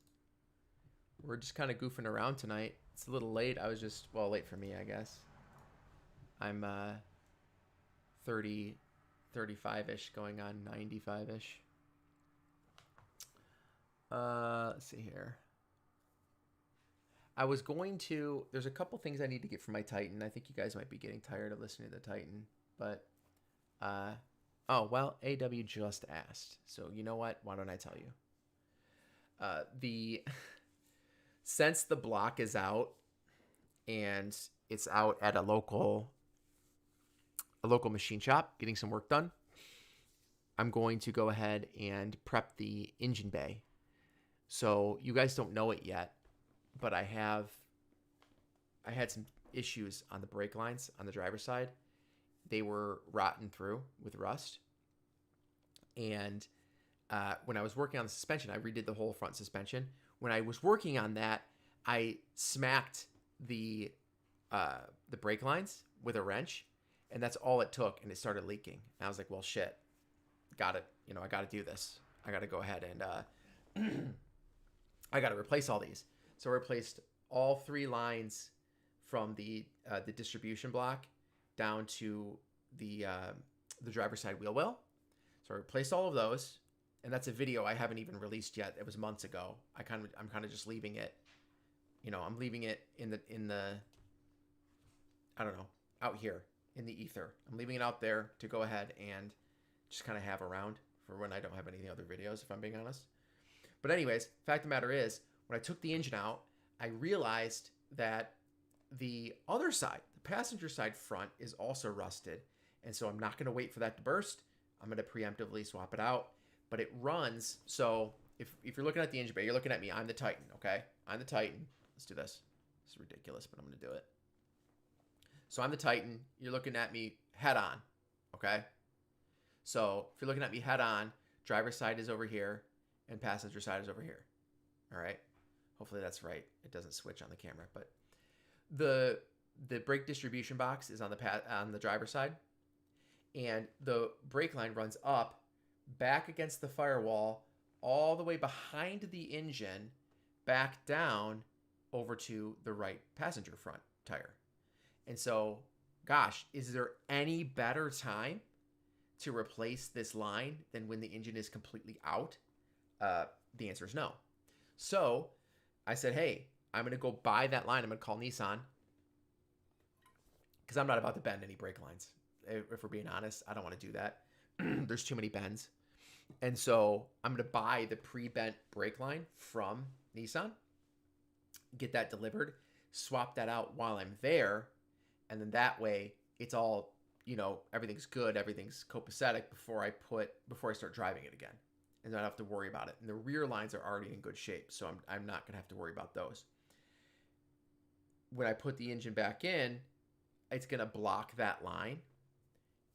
We're just kind of goofing around tonight. It's a little late. I was just, well, late for me, I guess. I'm 30, 35-ish, going on 95-ish. Let's see here. I was going to, there's a couple things I need to get from my Titan. I think you guys might be getting tired of listening to the Titan, but, oh, well, AW just asked. So you know what? Why don't I tell you? Since the block is out and it's out at a local machine shop getting some work done, I'm going to go ahead and prep the engine bay. So you guys don't know it yet, but I had some issues on the brake lines on the driver's side. They were rotten through with rust. And when I was working on the suspension, I redid the whole front suspension. When I was working on that, I smacked the brake lines with a wrench, and that's all it took, and it started leaking. And I was like, well, shit, I got to do this. I got to go ahead and I got to replace all these. So I replaced all 3 lines from the distribution block down to the driver's side wheel well. So I replaced all of those. And that's a video I haven't even released yet. It was months ago. I'm kind of just leaving it. You know, I'm leaving it in the I don't know, out here in the ether. I'm leaving it out there to go ahead and just kind of have around for when I don't have any other videos, if I'm being honest. But anyways, fact of the matter is, when I took the engine out, I realized that the other side, the passenger side front, is also rusted. And so I'm not going to wait for that to burst. I'm going to preemptively swap it out. But it runs, so if you're looking at the engine bay, you're looking at me. I'm the Titan, okay? I'm the Titan. Let's do this. This is ridiculous, but I'm going to do it. So I'm the Titan. You're looking at me head on, okay? So if you're looking at me head on, driver's side is over here, and passenger side is over here, all right? Hopefully that's right. It doesn't switch on the camera, but the brake distribution box is on the driver's side, and the brake line runs up, back against the firewall, all the way behind the engine, back down over to the right passenger front tire. And so, gosh, is there any better time to replace this line than when the engine is completely out? The answer is no. So I said, hey, I'm going to go buy that line. I'm going to call Nissan because I'm not about to bend any brake lines. If we're being honest, I don't want to do that. There's too many bends. And so I'm going to buy the pre-bent brake line from Nissan, get that delivered, swap that out while I'm there. And then that way it's all, everything's good. Everything's copacetic before I start driving it again. And I don't have to worry about it. And the rear lines are already in good shape. So I'm not going to have to worry about those. When I put the engine back in, it's going to block that line.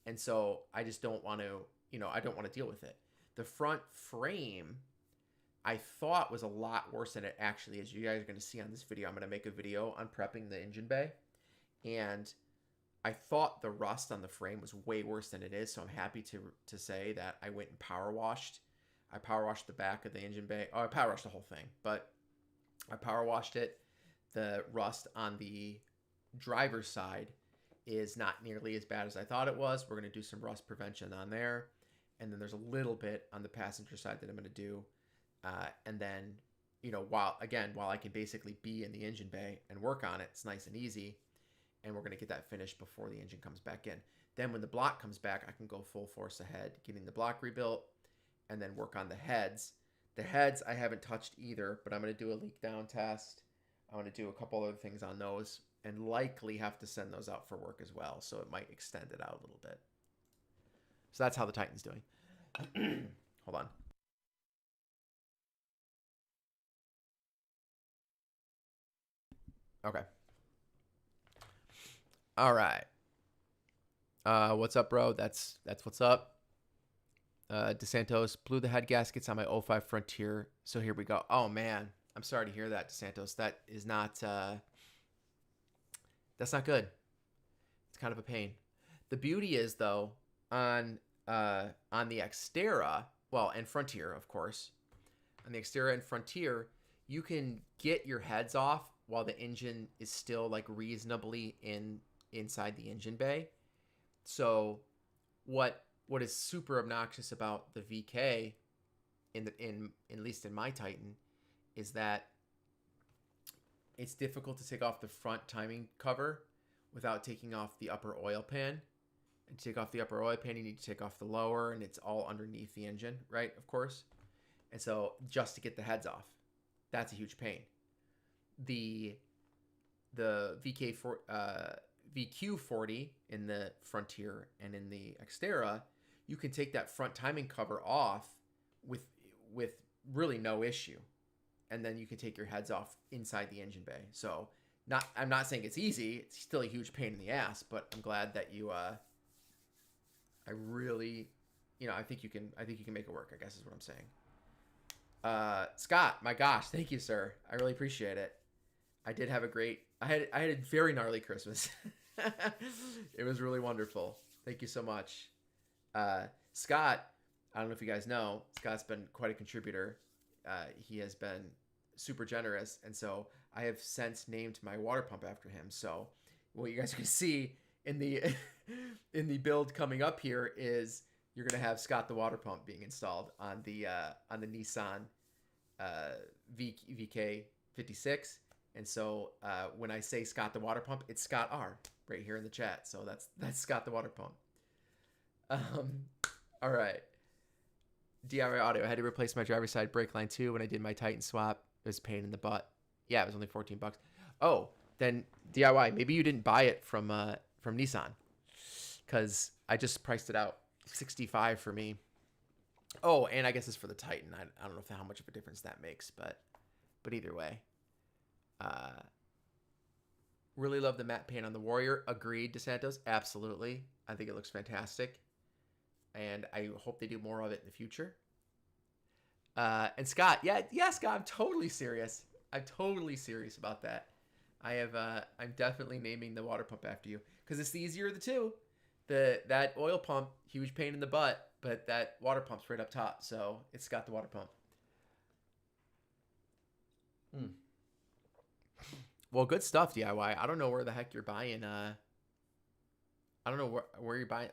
And so I just don't want to, I don't want to deal with it. The front frame, I thought was a lot worse than it actually is. You guys are going to see on this video. I'm going to make a video on prepping the engine bay. And I thought the rust on the frame was way worse than it is. So I'm happy to say that I went and power washed. I power washed the back of the engine bay. Oh, I power washed the whole thing. But I power washed it. The rust on the driver's side is not nearly as bad as I thought it was. We're going to do some rust prevention on there. And then there's a little bit on the passenger side that I'm going to do. And then, while I can basically be in the engine bay and work on it, it's nice and easy. And we're going to get that finished before the engine comes back in. Then when the block comes back, I can go full force ahead, getting the block rebuilt and then work on the heads. The heads I haven't touched either, but I'm going to do a leak down test. I'm going to do a couple other things on those and likely have to send those out for work as well. So it might extend it out a little bit. So that's how the Titan's doing. Hold on. Okay. All right. What's up, bro? That's what's up. DeSantos blew the head gaskets on my 05 Frontier. So here we go. Oh man, I'm sorry to hear that, DeSantos. That is not. That's not good. It's kind of a pain. The beauty is though on the Xterra, well, and Frontier, of course. On the Xterra and Frontier, you can get your heads off while the engine is still like reasonably inside the engine bay. So what is super obnoxious about the VK in at least in my Titan is that it's difficult to take off the front timing cover without taking off the upper oil pan. And to take off the upper oil pan, you need to take off the lower, and it's all underneath the engine, right? Of course. And so just to get the heads off, that's a huge pain. The VQ40 in the Frontier and in the Xterra, you can take that front timing cover off with really no issue. And then you can take your heads off inside the engine bay. So I'm not saying it's easy. It's still a huge pain in the ass, but I'm glad that you I really, I think you can make it work, I guess is what I'm saying. Scott, my gosh, thank you, sir. I really appreciate it. I did have I had a very gnarly Christmas. It was really wonderful. Thank you so much. Scott, I don't know if you guys know, Scott's been quite a contributor. He has been super generous. And so I have since named my water pump after him. So what you guys can see in the in the build coming up here is you're going to have Scott the water pump being installed on the Nissan VK56. And so when I say Scott the water pump, it's Scott R right here in the chat. So that's Scott the water pump. All right. DIY audio. I had to replace my driver's side brake line too when I did my Titan swap. It was a pain in the butt. Yeah, it was only $14. Oh, then DIY. Maybe you didn't buy it from Nissan, because I just priced it out $65 for me. Oh, and I guess it's for the Titan. I don't know how much of a difference that makes, but either way. Really love the matte paint on the Warrior. Agreed, DeSantos. Absolutely. I think it looks fantastic. And I hope they do more of it in the future. And Scott, yeah, Scott, I'm totally serious. I'm totally serious about that. I'm definitely naming the water pump after you because it's the easier of the two. That oil pump, huge pain in the butt, but that water pump's right up top, so it's Scott the water pump. Well, good stuff, DIY. I don't know where the heck you're buying I don't know where you're buying.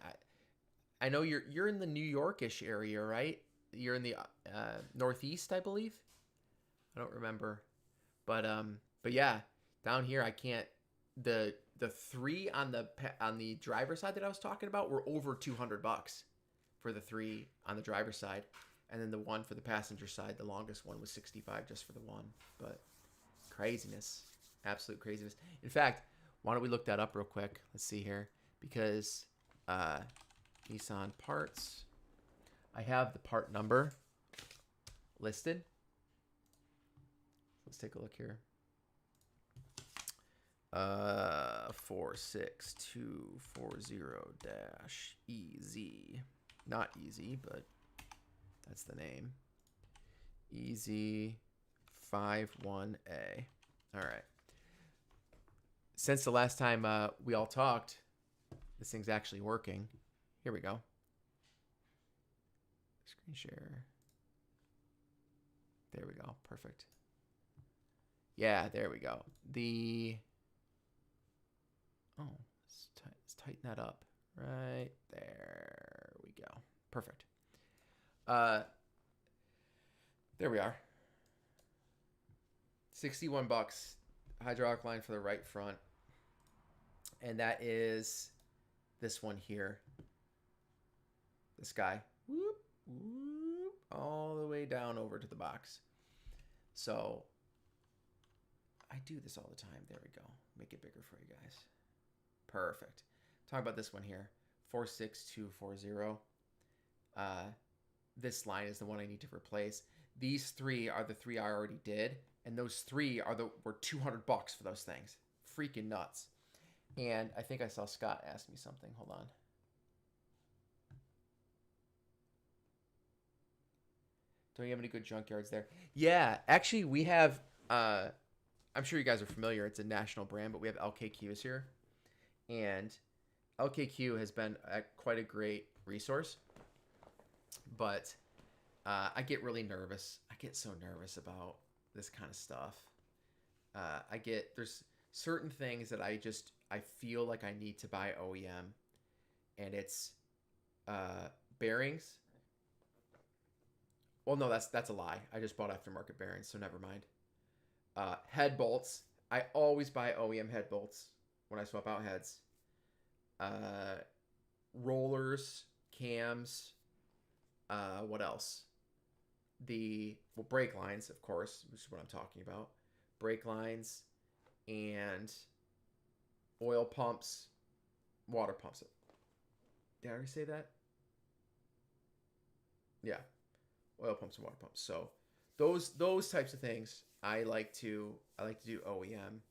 I know you're in the New Yorkish area, right? You're in the Northeast, I believe. I don't remember, but yeah, down here I can't. The three on the driver's side that I was talking about were over $200 for the three on the driver's side, and then the one for the passenger side, the longest one was 65 just for the one. But craziness, absolute craziness. In fact, why don't we look that up real quick? Let's see here, because Nissan parts. I have the part number listed. Let's take a look here. 46240-EZ. Not easy, but that's the name. EZ51A. All right. Since the last time we all talked, this thing's actually working. Here we go. Screen share. There we go. Perfect. Yeah, there we go. Let's tighten that up. Right there we go. Perfect. There we are. $61. Hydraulic line for the right front. And that is this one here. This guy. Whoop, whoop, all the way down over to the box. So I do this all the time. There we go. Make it bigger for you guys. Perfect. Talk about this one here. 46240. This line is the one I need to replace. These three are the three I already did, and those three were $200 for those things. Freaking nuts. And I think I saw Scott ask me something. Hold on. Don't you have any good junkyards there? Yeah, actually we have, I'm sure you guys are familiar. It's a national brand, but we have LKQs here. And LKQ has been quite a great resource. But I get really nervous. I get so nervous about this kind of stuff. There's certain things that I feel like I need to buy OEM. And it's bearings. Well, no, that's a lie. I just bought aftermarket bearings, so never mind. Head bolts. I always buy OEM head bolts when I swap out heads. Rollers, cams. What else? Brake lines, of course, which is what I'm talking about. Brake lines and oil pumps, water pumps. Did I already say that? Yeah. Oil pumps and water pumps. So those types of things I like to do OEM.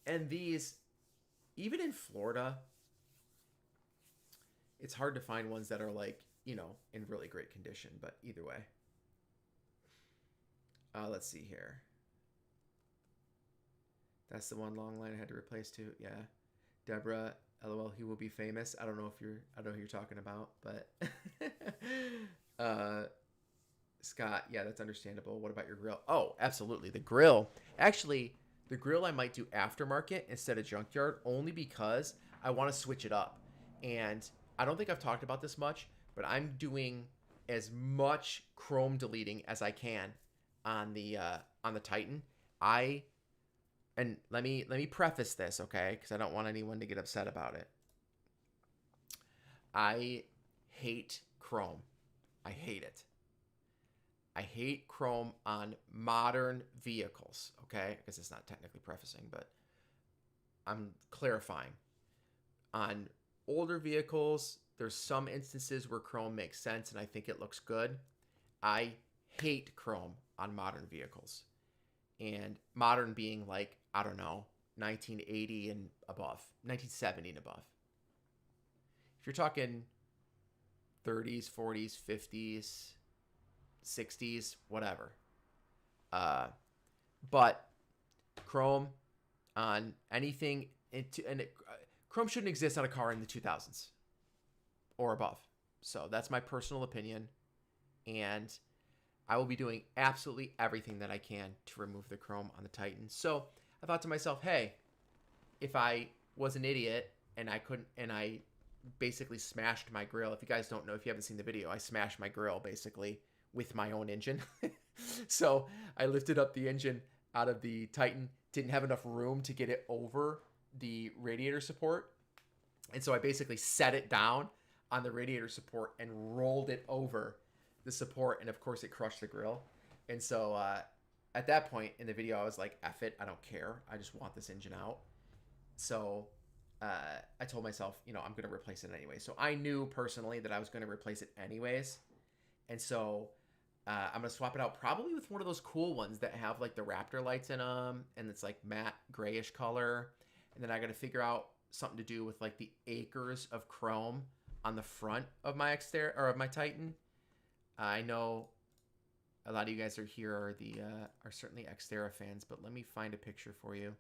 And these, even in Florida, it's hard to find ones that are like, in really great condition, but either way. Let's see here. That's the one long line I had to replace too. Yeah. Deborah, LOL, he will be famous. I don't know who you're talking about, but Scott, yeah, that's understandable. What about your grill? Oh, absolutely. The grill. Actually, the grill I might do aftermarket instead of junkyard, only because I want to switch it up. And I don't think I've talked about this much, but I'm doing as much chrome deleting as I can on the Titan. And let me preface this, okay? Because I don't want anyone to get upset about it. I hate chrome. I hate it. I hate chrome on modern vehicles, okay? I guess it's not technically prefacing, but I'm clarifying. On older vehicles, there's some instances where chrome makes sense and I think it looks good. I hate chrome on modern vehicles. And modern being like, I don't know, 1980 and above, 1970 and above. If you're talking 30s, 40s, 50s, 60s, whatever. But chrome on anything, chrome shouldn't exist on a car in the 2000s or above. So that's my personal opinion. And I will be doing absolutely everything that I can to remove the chrome on the Titan. So I thought to myself, hey, if I was an idiot and I basically smashed my grill. If you guys don't know, if you haven't seen the video, I smashed my grill basically with my own engine. So I lifted up the engine out of the Titan, didn't have enough room to get it over the radiator support. And so I basically set it down on the radiator support and rolled it over the support. And of course it crushed the grill. And so at that point in the video, I was like, F it, I don't care. I just want this engine out. So I told myself, you know, I'm going to replace it anyway. So I knew personally that I was going to replace it anyways. And so I'm going to swap it out probably with one of those cool ones that have like the Raptor lights in them. And it's like matte grayish color. And then I got to figure out something to do with like the acres of chrome on the front of my exterior or of my Titan. I know a lot of you guys are here are certainly Xterra fans, but let me find a picture for you.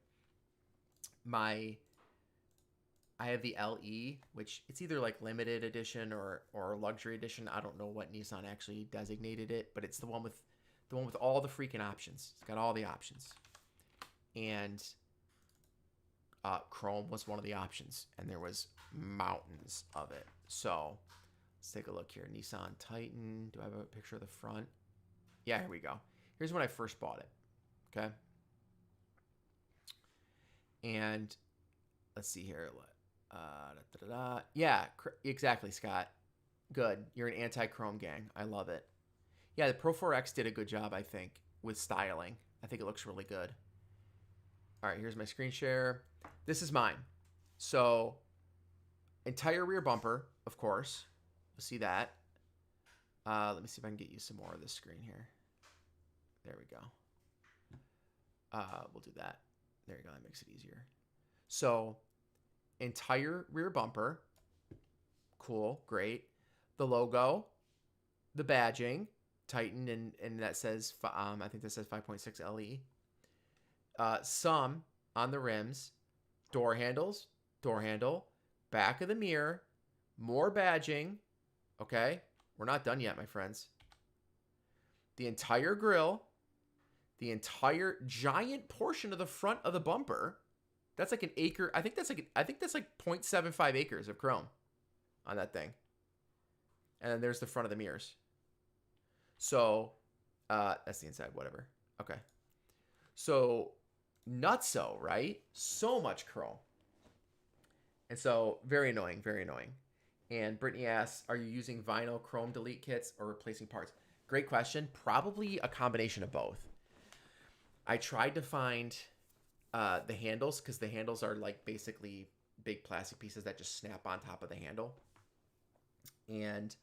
I have the LE, which it's either like limited edition or luxury edition. I don't know what Nissan actually designated it, but it's the one with all the freaking options. It's got all the options. And chrome was one of the options, and there was mountains of it. So let's take a look here. Nissan Titan. Do I have a picture of the front? Yeah, here we go. Here's when I first bought it. Okay. And let's see here. Yeah, exactly, Scott. Good. You're an anti-chrome gang. I love it. Yeah, the Pro 4X did a good job, I think, with styling. I think it looks really good. All right, here's my screen share. This is mine. So, entire rear bumper, of course. You'll see that. Let me see if I can get you some more of this screen here. There we go. We'll do that. There you go. That makes it easier. So, entire rear bumper. Cool. Great. The logo. The badging. Titan, and that says, I think that says 5.6 LE. Some on the rims. Door handles. Door handle. Back of the mirror. More badging. Okay. We're not done yet, my friends. The entire grille. The entire giant portion of the front of the bumper. That's like an acre. I think that's like 0.75 acres of chrome on that thing. And then there's the front of the mirrors. So that's the inside, whatever. Okay. So nutso, right? So much chrome. And so very annoying, very annoying. And Brittany asks, are you using vinyl chrome delete kits or replacing parts? Great question. Probably a combination of both. I tried to find the handles, because the handles are like basically big plastic pieces that just snap on top of the handle. And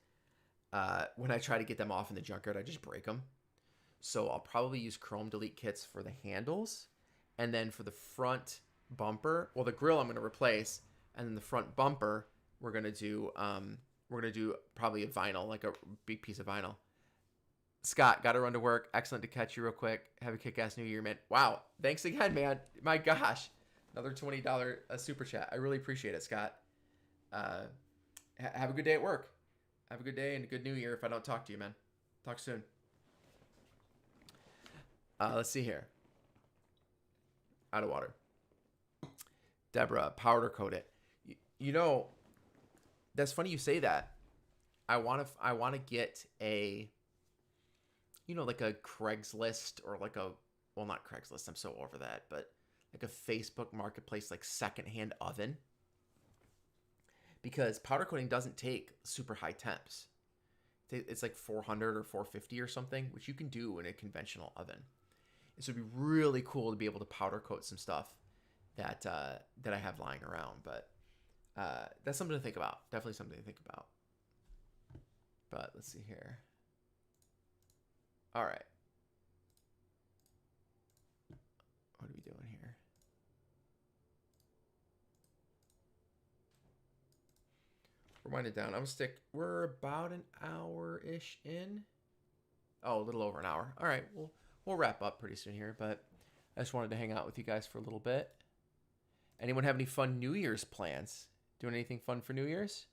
when I try to get them off in the junkyard, I just break them. So I'll probably use chrome delete kits for the handles. And then for the front bumper, well, the grill I'm going to replace. And then the front bumper, we're going to do probably a vinyl, like a big piece of vinyl. Scott, got to run to work. Excellent to catch you real quick. Have a kick-ass new year, man. Wow. Thanks again, man. My gosh. Another $20 super chat. I really appreciate it, Scott. Have a good day at work. Have a good day and a good new year if I don't talk to you, man. Talk soon. Let's see here. Out of water. Deborah, powder coat it. You know, that's funny you say that. I want to get a, you know, like a Craigslist or like a, well, not Craigslist, I'm so over that, but like a Facebook marketplace, like secondhand oven. Because powder coating doesn't take super high temps. It's like 400 or 450 or something, which you can do in a conventional oven. It would be really cool to be able to powder coat some stuff that I have lying around. But that's something to think about. Definitely something to think about. But let's see here. All right. What are we doing here? We're winding down. I'm going to stick. We're about an hour-ish in. Oh, a little over an hour. All right. We'll wrap up pretty soon here. But I just wanted to hang out with you guys for a little bit. Anyone have any fun New Year's plans? Doing anything fun for New Year's?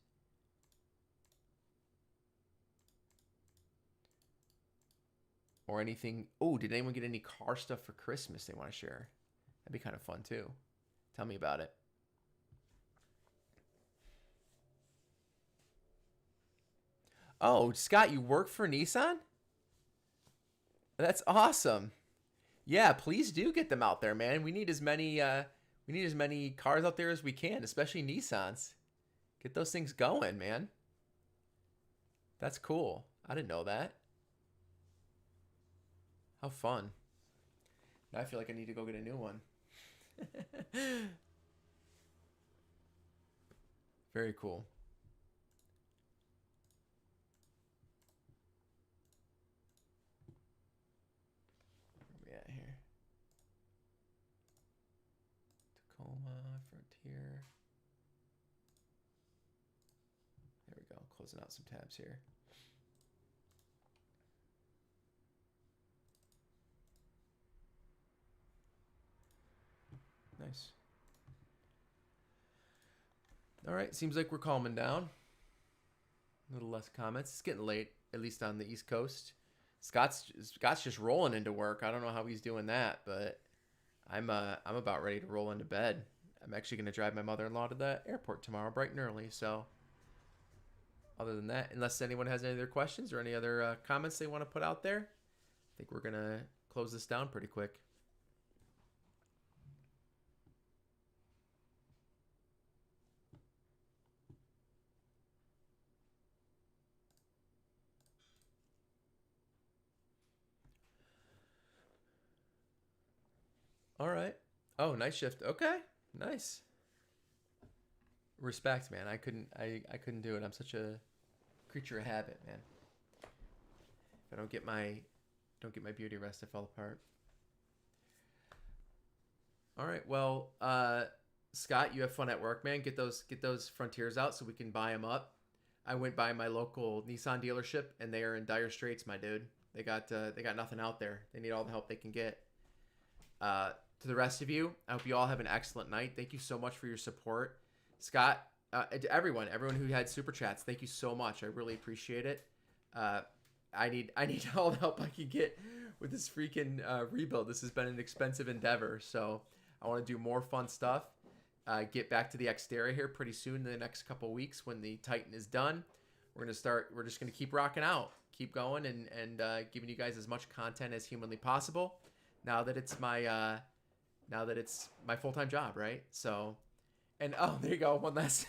Or anything? Oh, did anyone get any car stuff for Christmas they want to share? That'd be kind of fun too. Tell me about it. Oh, Scott, you work for Nissan? That's awesome. Yeah, please do get them out there, man. We need as many cars out there as we can, especially Nissans. Get those things going, man. That's cool. I didn't know that. How fun. Now I feel like I need to go get a new one. Very cool. Where are we at here? Tacoma, Frontier. There we go. Closing out some tabs here. Nice. All right. Seems like we're calming down. A little less comments. It's getting late, at least on the East Coast. Scott's just rolling into work. I don't know how he's doing that, but I'm about ready to roll into bed. I'm actually gonna drive my mother-in-law to the airport tomorrow, bright and early. So, other than that, unless anyone has any other questions or any other comments they want to put out there, I think we're gonna close this down pretty quick. All right. Oh, night shift. Okay. Nice. Respect, man. I couldn't do it. I'm such a creature of habit, man. If I don't get my beauty rest, I fall apart. All right. Well, Scott, you have fun at work, man. Get those Frontiers out so we can buy them up. I went by my local Nissan dealership and they are in dire straits, my dude. They got nothing out there. They need all the help they can get. To the rest of you, I hope you all have an excellent night. Thank you so much for your support. Scott, to everyone who had super chats, thank you so much. I really appreciate it. I need all the help I can get with this freaking rebuild. This has been an expensive endeavor, so I want to do more fun stuff. Get back to the exterior here pretty soon in the next couple weeks when the Titan is done. We're just gonna keep rocking out, keep going, and giving you guys as much content as humanly possible. Now that it's my full-time job, right? So, and oh, there you go. One last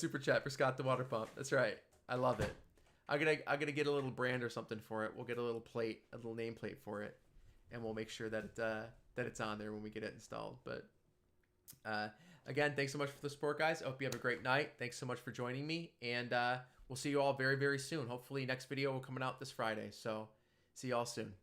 super chat for Scott the Water Pump. That's right. I love it. I'm gonna get a little brand or something for it. We'll get a little nameplate for it, and we'll make sure that it's on there when we get it installed. But again, thanks so much for the support, guys. I hope you have a great night. Thanks so much for joining me, and we'll see you all very, very soon. Hopefully, next video will be coming out this Friday. So, see you all soon.